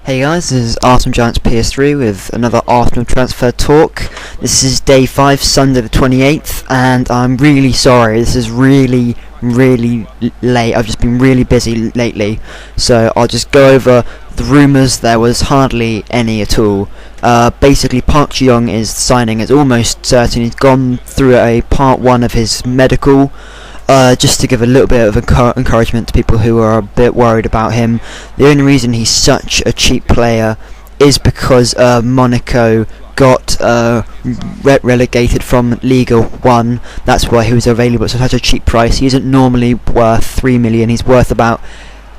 Hey guys, this is Arsenal Giants PS3 with another Arsenal transfer talk. This is day 5, Sunday the 28th, and I'm really sorry, this is really late. I've just been really busy lately, so I'll just go over the rumours. There was hardly any at all. Basically, Park Ji-young is signing, it's almost certain. He's gone through a part 1 of his medical. Just to give a little bit of encouragement to people who are a bit worried about him. The only reason he's such a cheap player is because Monaco got relegated from Liga 1. That's why he was available at such a cheap price. He isn't normally worth 3 million. He's worth about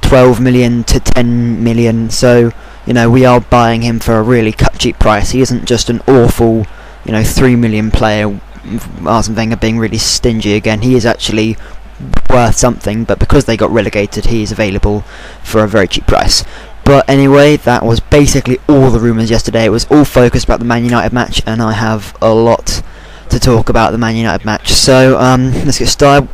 12 million to 10 million. So, we are buying him for a really cheap price. He isn't just an awful, 3 million player. Arsene Wenger being really stingy again. He is actually worth something, but because they got relegated, he is available for a very cheap price. But anyway, that was basically all the rumours yesterday. It was all focused about the Man United match, and I have a lot to talk about the Man United match. So let's get started.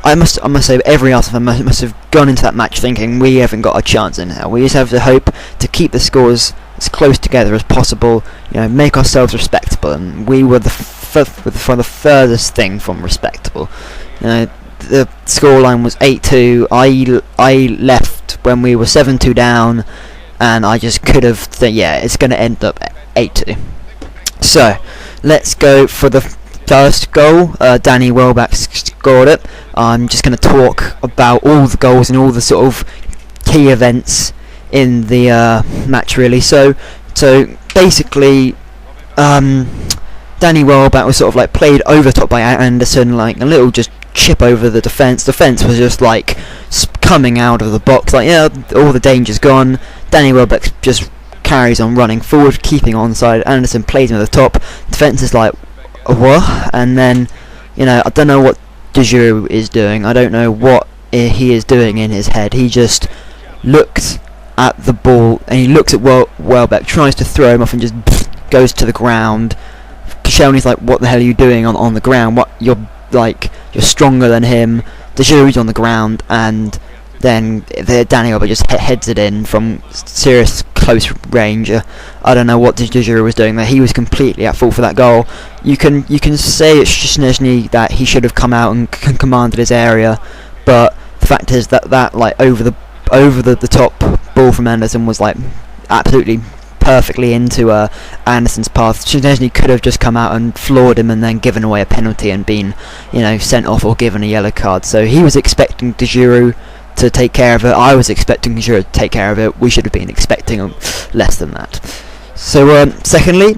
I must say, every Arsenal fan must have gone into that match thinking we haven't got a chance in here. We just have to hope to keep the scores as close together as possible. Make ourselves respectable, and we were the furthest thing from respectable. The scoreline was 8-2. I left when we were 7-2 down, and I just could have it's going to end up 8-2. So let's go for the first goal. Danny Welbeck scored it. I'm just going to talk about all the goals and all the sort of key events in the match, really. So basically, Danny Welbeck was sort of like played over top by Anderson, like a little just chip over the defence. Defence was just like coming out of the box, like all the danger's gone. Danny Welbeck just carries on running forward, keeping onside. Anderson plays him at the top. Defence is like, what? And then, I don't know what De Giroud is doing. I don't know what he is doing in his head. He just looked at the ball and he looks at Welbeck, tries to throw him off, and just goes to the ground. Koscielny's like, what the hell are you doing on the ground? What, you're stronger than him. De Giroud's on the ground, and then Danny Welbeck just heads it in from serious close range. I don't know what De Giroud was doing there. He was completely at fault for that goal. You can say it's Szczesny that he should have come out and commanded his area, but the fact is that like over the top ball from Anderson was like absolutely perfectly into Anderson's path. Szczesny could have just come out and floored him and then given away a penalty and been, sent off or given a yellow card. So he was expecting De Giroud to take care of it. I was expecting De Giroud to take care of it. We should have been expecting less than that. So secondly,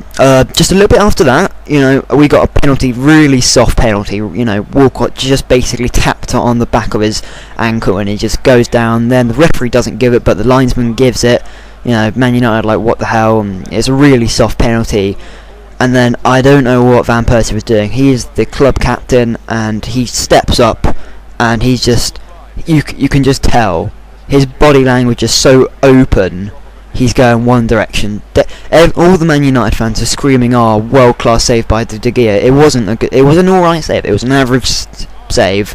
just a little bit after that, we got a penalty, really soft penalty. Walcott just basically tapped on the back of his ankle and he just goes down. Then the referee doesn't give it, but the linesman gives it. Man United like, what the hell? It's a really soft penalty. And then I don't know what Van Persie was doing. He is the club captain, and he steps up, and he's just, you can just tell his body language is so open. He's going one direction. All the Man United fans are screaming, world class save by De Gea. It was an alright save. It was an average save.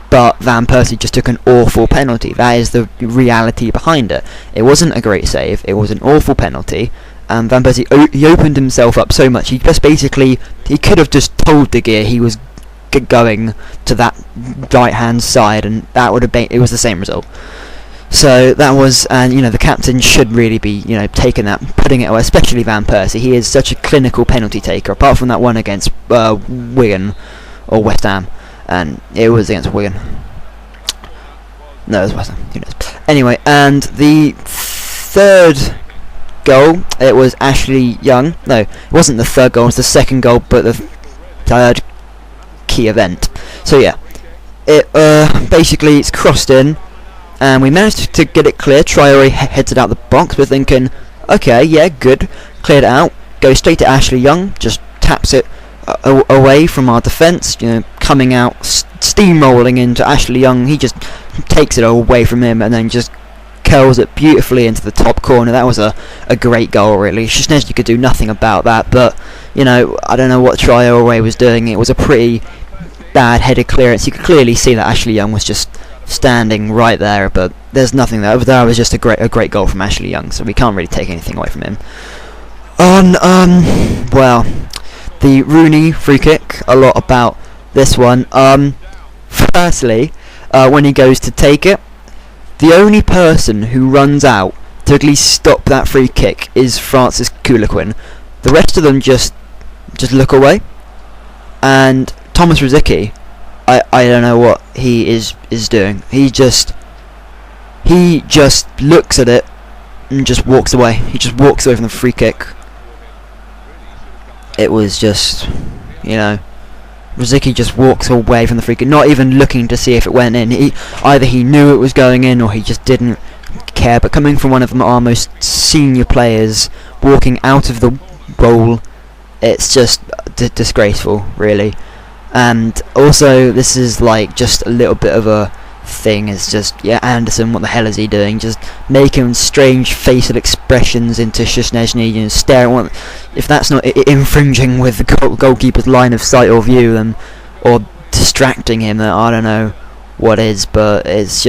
But Van Persie just took an awful penalty. That is the reality behind it. It wasn't a great save. It was an awful penalty. And Van Persie, he opened himself up so much. He could have just told De Gea he was going to that right hand side, and that would have been. It was the same result. So that was, and the captain should really be, taking that, putting it away, especially Van Persie. He is such a clinical penalty taker. Apart from that one against Wigan or West Ham. And it was against Wigan. No, it was West Ham. Who knows? Anyway, and the third goal, it was Ashley Young. No, it wasn't the third goal. It was the second goal, but the third key event. So yeah, it basically it's crossed in, and we managed to get it clear. Traore heads it out the box. We're thinking, okay, yeah, good, cleared it out. Goes straight to Ashley Young. Just taps it away from our defence, coming out, steamrolling into Ashley Young. He just takes it away from him and then just curls it beautifully into the top corner. That was a great goal, really. Szczesny could do nothing about that, but I don't know what Traore was doing. It was a pretty bad headed clearance. You could clearly see that Ashley Young was just standing right there, but there's nothing there. Over there was just a great goal from Ashley Young, so we can't really take anything away from him. On well, the Rooney free kick. A lot about this one. Firstly, when he goes to take it, the only person who runs out to at least stop that free kick is Francis Kuliquin. The rest of them just look away. And Thomas Rosicky, I don't know what he is doing. He just looks at it and just walks away. He just walks away from the free kick. It was just, Rosicky just walks away from the free kick, not even looking to see if it went in. Either he knew it was going in or he just didn't care. But coming from one of our most senior players walking out of the goal, it's just disgraceful, really. And also, this is like just a little bit of a thing. It's just, Anderson, what the hell is he doing? Just making strange facial expressions into Szczesny, staring. If that's not infringing with the goalkeeper's line of sight or view, or distracting him, then I don't know what is. But it's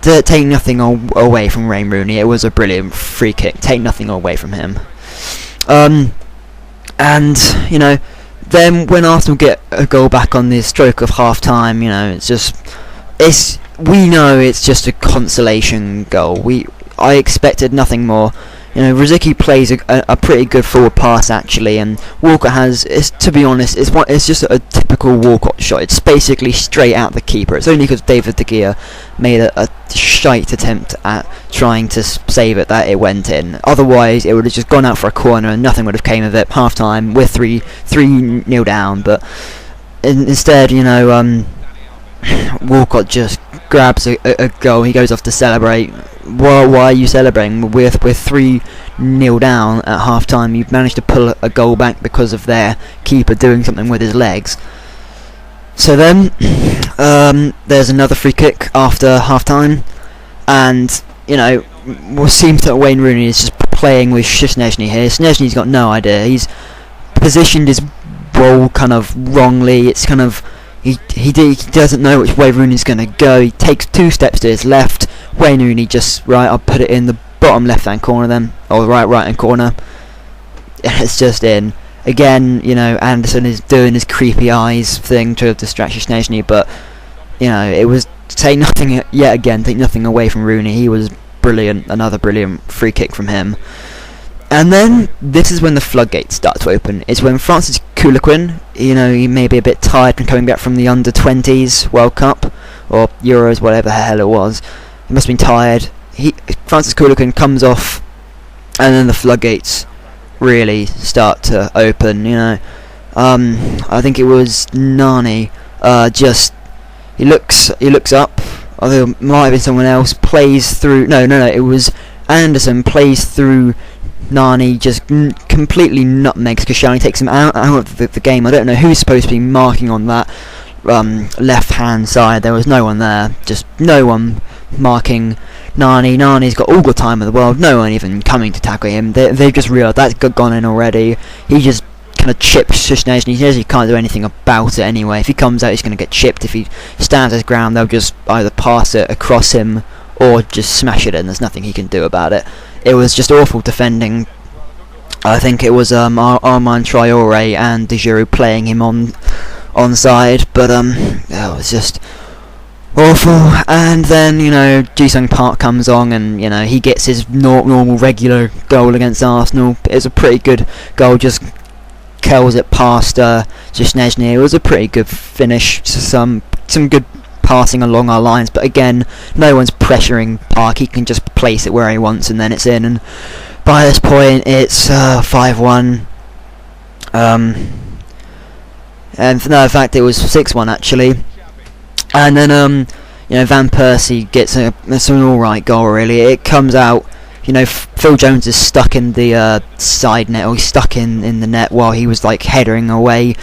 take nothing away from Wayne Rooney. It was a brilliant free kick. Take nothing away from him. And then when Arsenal get a goal back on the stroke of half time, we know it's just a consolation goal. I expected nothing more. Rosicky plays a pretty good forward pass actually, and Walcott to be honest, it's just a typical Walcott shot. It's basically straight at the keeper. It's only because David De Gea made a shite attempt at trying to save it that it went in. Otherwise, it would have just gone out for a corner and nothing would have came of it. Half time, we're 3-0 down, but instead, Walcott just grabs a goal. He goes off to celebrate. Why are you celebrating? We're 3-0 down at half time. You've managed to pull a goal back because of their keeper doing something with his legs. So then there's another free kick after half time, and what seems that Wayne Rooney is just playing with Szczesny here. Szczesny's got no idea. He's positioned his ball kind of wrongly. It's kind of he doesn't know which way Rooney's going to go. He takes 2 steps to his left. Wayne Rooney just, I'll put it in the bottom left-hand corner then, or the right-hand corner. It's just in. Again, Anderson is doing his creepy eyes thing to distract Szczesny, but, it was take nothing away from Rooney. He was brilliant. Another brilliant free kick from him. And then, this is when the floodgates start to open. It's when Francis Kuliquin, he may be a bit tired from coming back from the Under-20s World Cup, or Euros, whatever the hell it was. He must have been tired. Francis Kuliquin comes off, and then the floodgates really start to open. I think it was Nani. He looks up. Although it might have been someone else. Plays through. No. It was Anderson. Plays through Nani. Just completely nutmegs Koscielny, takes him out of the game. I don't know who's supposed to be marking on that left-hand side. There was no one there. Just no one marking Nani. Nani's got all the time in the world. No one even coming to tackle him. They've just realised that's gone in already. He just kind of chips Szczesny. He says he can't do anything about it anyway. If he comes out, he's going to get chipped. If he stands his ground, they'll just either pass it across him or just smash it in. There's nothing he can do about it. It was just awful defending. I think it was Armand Traore and De Giroud playing him on side, but it was just awful. And then Ji-sung Park comes on, and he gets his normal regular goal against Arsenal. It's a pretty good goal, just curls it past Szczesny. It was a pretty good finish. Some good passing along our lines, but again, no one's pressuring Park. He can just place it where he wants, and then it's in. And by this point, it's 5-1. And no, in fact, it was 6-1 actually. And then Van Persie gets it's an alright goal really. It comes out, Phil Jones is stuck in the side net, or he's stuck in the net while he was like headering away.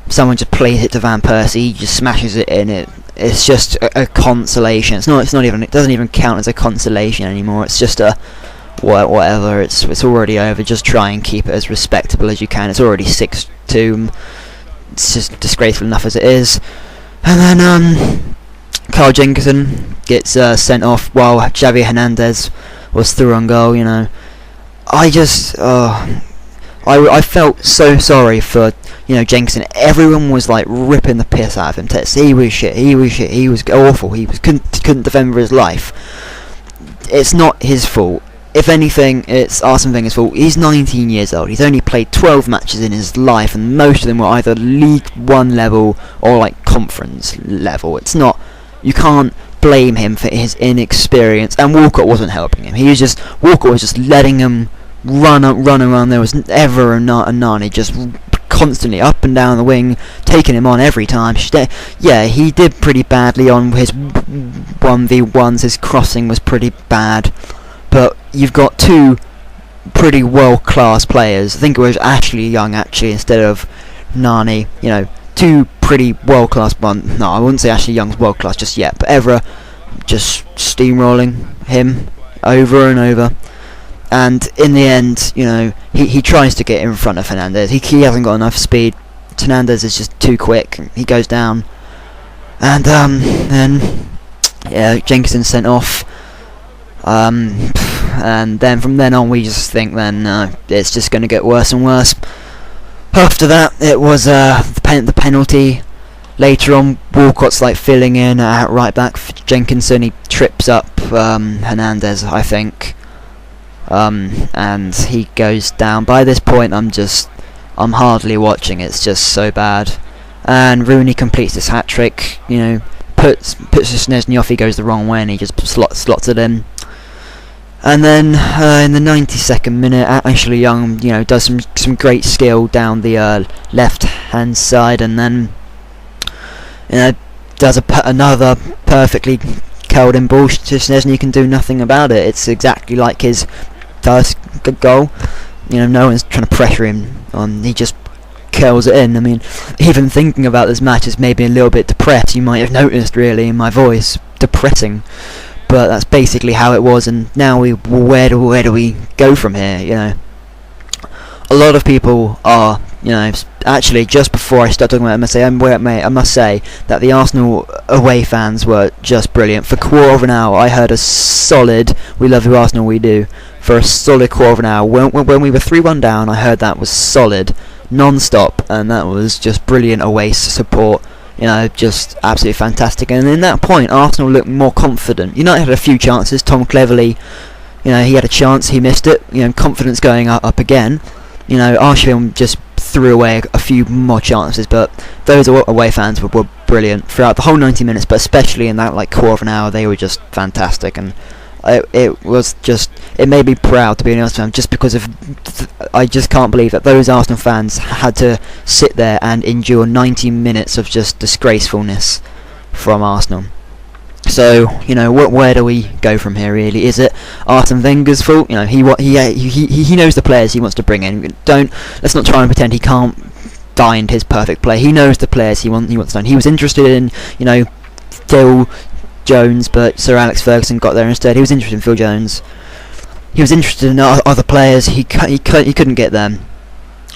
Someone just plays it to Van Persie, he just smashes it in. It's just a consolation. It's not even. It doesn't even count as a consolation anymore. It's just a whatever. It's already over. Just try and keep it as respectable as you can. It's already 6-2. It's just disgraceful enough as it is. And then Carl Jenkinson gets sent off while Xavi Hernandez was through on goal. I just I felt so sorry for Jenkinson. Everyone was like ripping the piss out of him. He was shit. He was awful. He couldn't defend for his life. It's not his fault. If anything, it's Arsene Wenger's fault. He's 19 years old. He's only played 12 matches in his life, and most of them were either League One level or like Conference level. It's not. You can't blame him for his inexperience. And Walcott wasn't helping him. Walcott was just letting him run around. There was ever a Nani just constantly up and down the wing, taking him on every time. Yeah, he did pretty badly on his 1v1s. His crossing was pretty bad. But you've got two pretty world-class players. I think it was Ashley Young actually instead of Nani. Two pretty world-class ones. No, I wouldn't say Ashley Young's world-class just yet, but Evra just steamrolling him over and over. And in the end, he tries to get in front of Fernandez. He hasn't got enough speed. Fernandez is just too quick. He goes down. And then Jenkinson's sent off. And then from then on we just think it's just going to get worse and worse. After that it was the penalty. Later on Walcott's like filling in at right back for Jenkinson. He trips up Hernandez, I think, and he goes down. By this point I'm hardly watching. It's just so bad. And Rooney completes his hat-trick, puts Szczesny off. He goes the wrong way and he just slots it in. And then in the 92nd minute, Ashley Young, does some great skill down the left-hand side, and then does another perfectly curled in ball. Szczesny can do nothing about it. It's exactly like his first goal. No one's trying to pressure him on. He just curls it in. I mean, even thinking about this match has made me a little bit depressed. You might have noticed, really, in my voice, depressing. But that's basically how it was, and now where do we go from here? A lot of people are, actually just before I start talking about it, I must say that the Arsenal away fans were just brilliant. For a quarter of an hour, I heard a solid "We love you, Arsenal, we do." For a solid quarter of an hour, when we were 3-1 down, I heard that was solid, non-stop, and that was just brilliant away support. Just absolutely fantastic. And in that point, Arsenal looked more confident. United had a few chances. Tom Cleverley, he had a chance, he missed it. Confidence going up again. Arsenal just threw away a few more chances, but those away fans were brilliant throughout the whole 90 minutes, but especially in that quarter of an hour, they were just fantastic. And it made me proud to be an Arsenal fan, just because of I just can't believe that those Arsenal fans had to sit there and endure 90 minutes of just disgracefulness from Arsenal. So where do we go from here? Really, is it Arsene Wenger's fault? He knows the players he wants to bring in. Let's not try and pretend he can't find his perfect player. He knows the players he wants to. He was interested in Phil Jones, but Sir Alex Ferguson got there instead. He was interested in Phil Jones. He was interested in other players. He couldn't get them.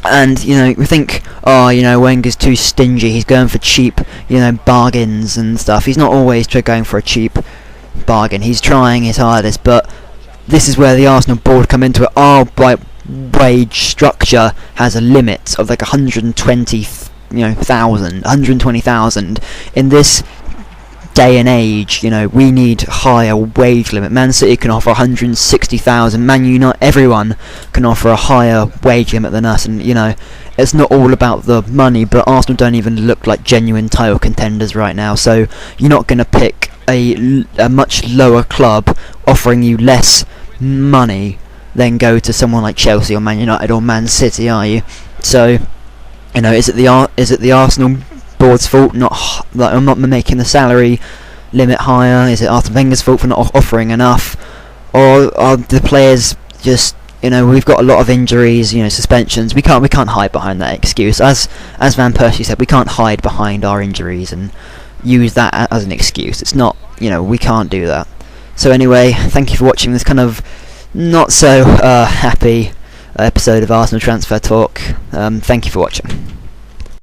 And we think, Wenger's too stingy. He's going for cheap, bargains and stuff. He's not always going for a cheap bargain. He's trying his hardest, but this is where the Arsenal board come into it. Our wage structure has a limit of 120,000 in this day and age. We need higher wage limit. Man City can offer 160,000. Man United, everyone can offer a higher wage limit than us, and it's not all about the money, but Arsenal don't even look like genuine title contenders right now, so you're not going to pick a much lower club offering you less money than go to someone like Chelsea or Man United or Man City, are you? So is it the Arsenal board's fault? I'm not making the salary limit higher. Is it Arsene Wenger's fault for not offering enough, or are the players just we've got a lot of injuries, suspensions. We can't hide behind that excuse. As Van Persie said, we can't hide behind our injuries and use that as an excuse. It's not, we can't do that. So anyway, thank you for watching this kind of not so happy episode of Arsenal Transfer Talk. Thank you for watching.